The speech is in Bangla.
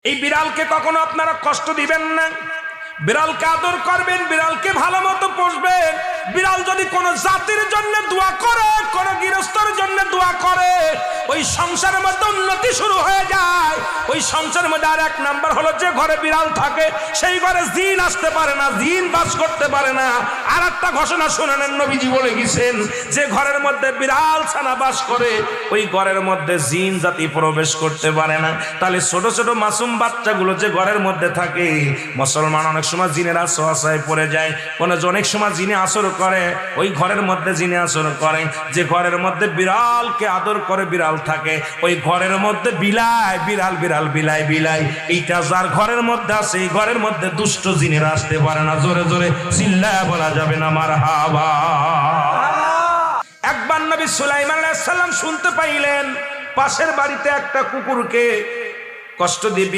এই বিড়ালকে কখনো আপনারা কষ্ট দিবেন না। বিড়ালকে আদর করবেন, বিড়ালকে ভালো মতো পুষবেন। বিড়াল যদি কোনো জাতির জন্য দোয়া করে, কোনো গৃহস্থর জন্য দোয়া করে, ওই সংসারের মধ্যে উন্নতি শুরু হয়ে যায়। ওই সংসারের মধ্যে আর এক নাম্বার হলো, যে ঘরে বিড়াল থাকে সেই ঘরে জিন আসতে পারে না, জিন বাস করতে পারে না। আর একটা ঘোষণা শুনেন, নবীজি বলে গেছেন, যে ঘরের মধ্যে বিড়াল ছানা বাস করে ওই ঘরের মধ্যে জিন জাতি প্রবেশ করতে পারে না। তাহলে ছোট ছোট মাসুম বাচ্চাগুলো যে ঘরের মধ্যে থাকে, মুসলমান অনেক সময় জিনের আশ্রয় পড়ে যায়, অনেক সময় জিনে আসর করে, ওই ঘরের মধ্যে জিনে আসর করে। যে ঘরের মধ্যে বিড়ালকে আদর করে বিড়াল থাকে, ওই ঘরের মধ্যে বিলাই বিড়াল বিড়াল বিলাই বিলাই, এইটা যার ঘরের মধ্যে আছে, এই ঘরের মধ্যে দুষ্ট জিনেরা আসতে পারে না। জোরে জোরে চিল্লায় বলা যাবে না মারহাবা। একবার নবী সুলাইমান আলাইহিস সালাম শুনতে পাইলেন, পাশের বাড়িতে একটা কুকুরকে কষ্ট দিয়ে